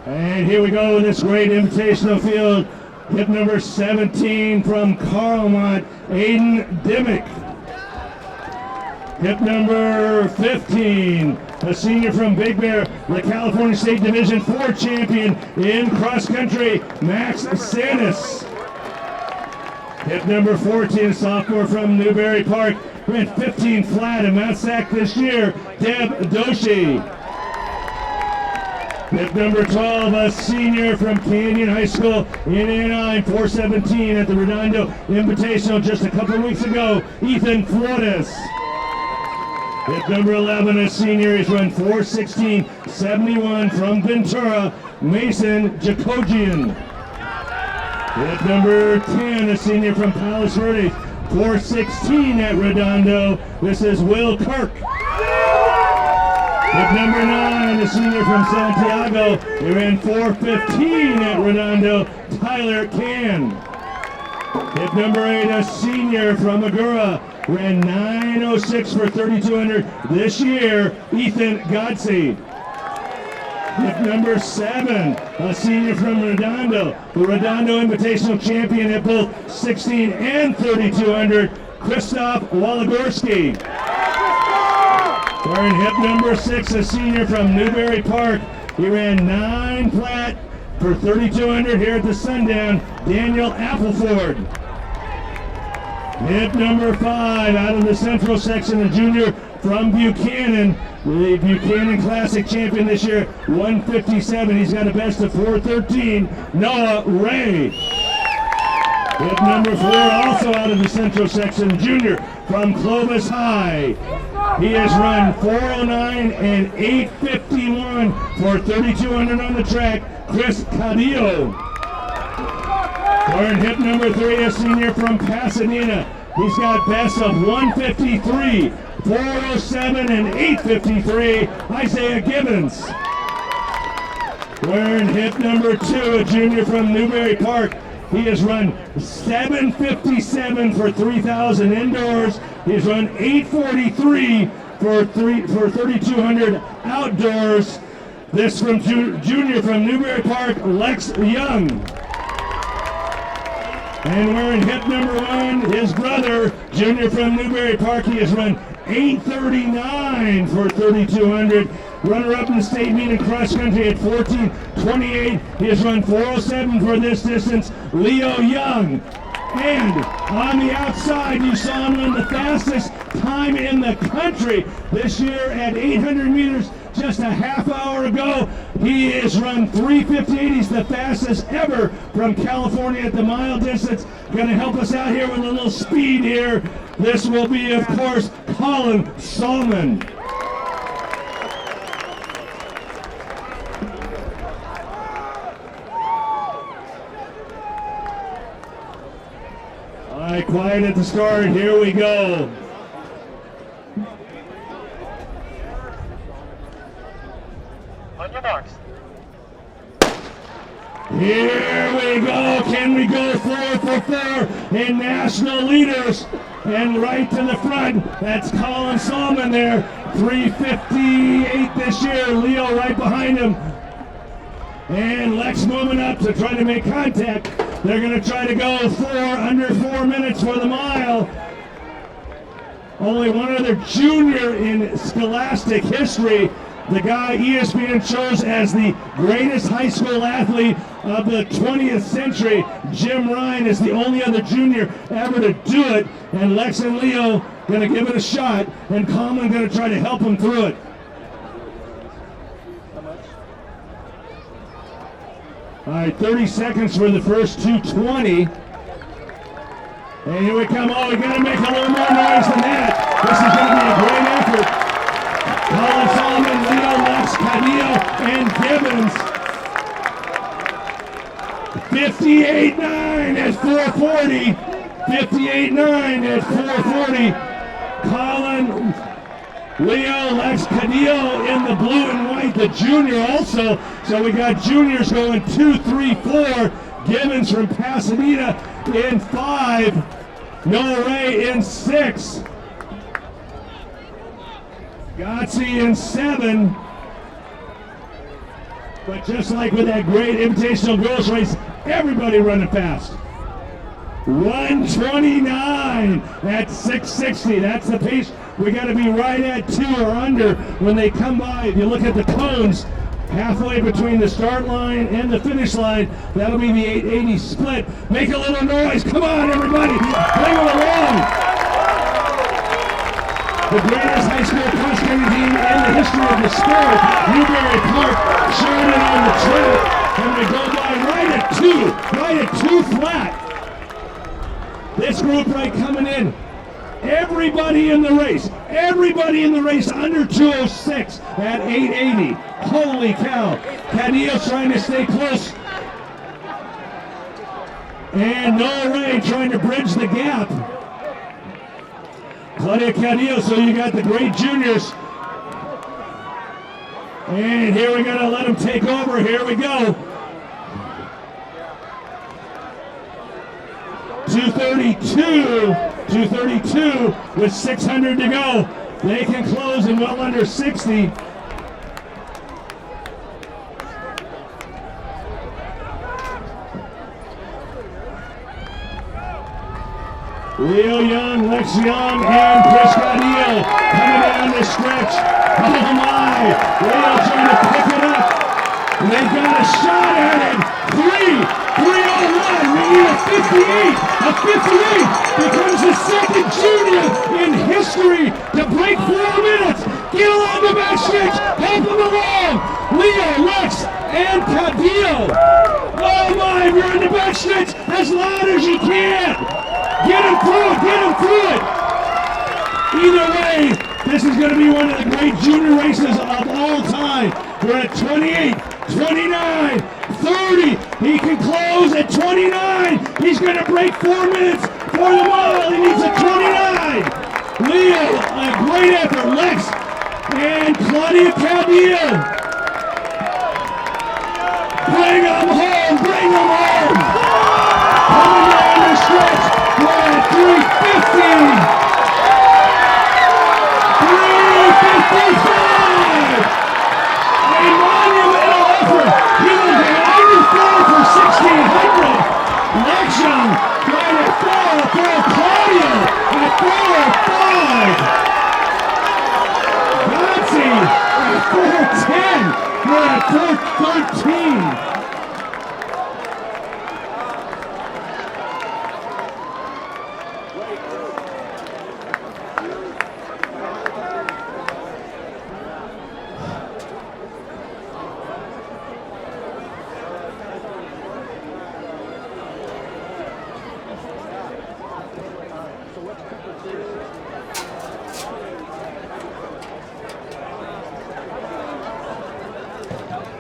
And here we go in this great invitational field. Hip number 17 from Carlmont, Aiden Dimmick. Hip number 15, a senior from Big Bear, the California State Division 4 champion in cross country, Max Sanis. Hip number 14, a sophomore from Newbury Park, ran 15 flat in Mount Sac this year, Deb Doshi. Hip number 12, a senior from Canyon High School in Anaheim, 417 at the Redondo Invitational just a couple weeks ago, Ethan Flores. Hip number 11, a senior, he's run 416.71 from Ventura, Mason Jacogian. Hip number 10, a senior from Palos Verdes, 416 at Redondo, this is Will Kirk. Hip number 9, a senior from Santiago, he ran 4:15 at Redondo, Tyler Can. Hip number 8, a senior from Magura, ran 9:06 for 3,200 this year, Ethan Godsey. Hip number 7, a senior from Redondo, the Redondo Invitational champion at both 16 and 3,200, Christoph Walogorski. Wearing hip number 6, a senior from Newbury Park. He ran 9 flat for 3,200 here at the Sundown, Daniel Appleford. Hip number 5, out of the central section, a junior from Buchanan, the Buchanan Classic champion this year, 157. He's got a best of 4:13, Noah Ray. Hip number 4, also out of the central section, junior from Clovis High. He has run 4:09 and 8:51 for 3,200 on the track, Chris Cadillo. Wearing hip number 3, a senior from Pasadena. He's got best of 153, 4:07 and 8:53, Isaiah Gibbons. Wearing hip number 2, a junior from Newbury Park. He has run 7:57 for 3,000 indoors. He's run 8:43 for 3,200 outdoors. This from junior from Newbury Park, Lex Young. And wearing hip number 1, his brother, junior from Newbury Park. He has run 8:39 for 3,200. Runner-up in the state meet in cross country at 14:28. He has run 4:07 for this distance, Leo Young. And on the outside, you saw him run the fastest time in the country this year at 800 meters just a half hour ago. He has run 3:58. He's the fastest ever from California at the mile distance. Going to help us out here with a little speed here. This will be, of course, Colin Solomon. All right, quiet at the start. Here we go. On your marks. Here we go. Can we go 4 for 4 in national leaders? And right to the front, that's Colin Solomon there. 3:58 this year. Leo right behind him. And Lex moving up to try to make contact. They're going to try to go under 4 minutes for the mile. Only one other junior in scholastic history. The guy ESPN chose as the greatest high school athlete of the 20th century, Jim Ryan, is the only other junior ever to do it. And Lex and Leo going to give it a shot, and Coleman going to try to help him through it. All right, 30 seconds for the first 2:20. And here we come. Oh, we got to make a little more noise than that. This is going to be a great effort. Colin Solomon, Leo, Lex, Cadillo, and Gibbons. 58.9 at 440. 58.9 at 440. Colin, Leo, Lex Cadillo in the blue and white, the junior also. So we got juniors going 2, 3, 4. Gibbons from Pasadena in 5. Noah Ray in 6. Gotzi in 7. But just like with that great invitational girls race, everybody running fast. 129 at 660. That's the pace. We got to be right at 2 or under when they come by. If you look at the cones, halfway between the start line and the finish line, that'll be the 880 split. Make a little noise. Come on, everybody. Bring them along. The greatest high school cross-country team in the history of the sport. Newbury Park shining on the track. And we go by right at 2 flat. This group right coming in. Everybody in the race under 206 at 880. Holy cow. Cadillo trying to stay close. And Noah Ray trying to bridge the gap. Claudia Cadillo, so you got the great juniors. And here we're gonna let them take over. Here we go. 232 with 600 to go. They can close in well under 60. Leo Young, Lex Young, and Chris Cadillo coming down the stretch. Oh my! Leo trying to pick it up. They got a shot at it. 3:01. We need a 58. A 58 becomes the second junior in history to break 4 minutes. Get along the backstretch. Help them along. Leo, Lex, and Cadillo. Oh my! You're in the backstretch as loud as you can. Get him through it. Either way, this is going to be one of the great junior races of all time. We're at 28, 29, 30. He can close at 29. He's going to break 4 minutes for the mile. He needs a 29. Leo, a great effort. Lex and Claudia Cadillo. Bring them home. Coming down the stretch. We're at 350. 355. A monumental effort. He was at 94 for 1600. Lex Young trying to fall for Claudio at 405. Gotzi at 410. We're at 413.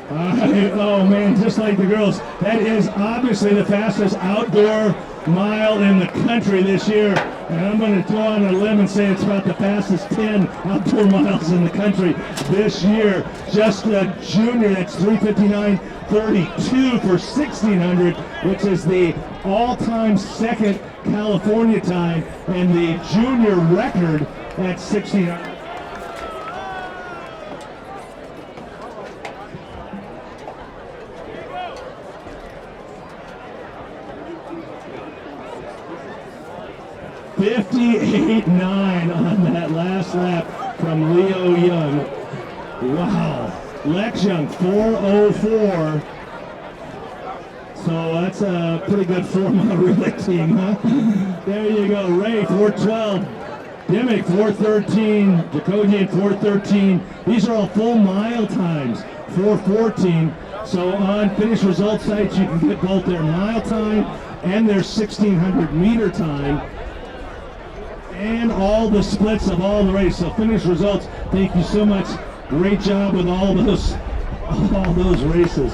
5. Oh man, just like the girls, that is obviously the fastest outdoor mile in the country this year. And I'm going to go on a limb and say it's about the fastest 10 outdoor miles in the country this year. Just a junior, that's 3:59.32 for 1600, which is the all-time second California time and the junior record at 1600. .58.9 on that last lap from Leo Young. Wow. Lex Young, 4:04. So that's a pretty good 4-mile relay team, huh? There you go. Ray, 4:12. Dimmick, 4:13. Jacobian, 4:13. These are all full mile times, 4:14. So on finish results sites, you can get both their mile time and their 1600 meter time, and all the splits of all the races. So finish results, thank you so much. Great job with all those races.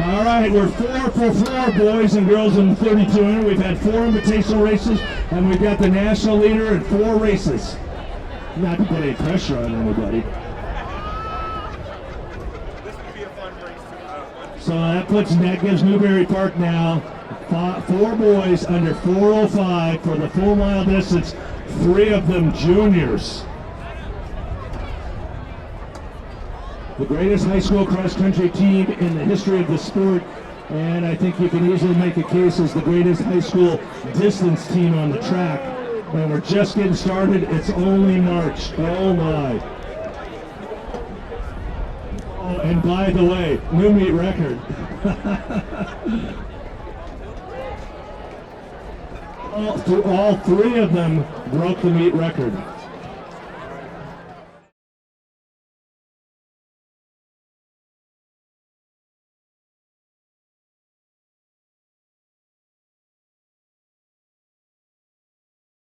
All right, we're 4 for 4 boys and girls in the 3200. We've had 4 invitational races, and we've got the national leader in 4 races. Not to put any pressure on anybody. So that gives Newbury Park now 4 boys under 4:05 for the full mile distance. 3 of them juniors. The greatest high school cross-country team in the history of the sport, and I think you can easily make a case as the greatest high school distance team on the track. And we're just getting started. It's only March. Oh my. Oh, and by the way, new meet record. All 3 of them broke the meet record.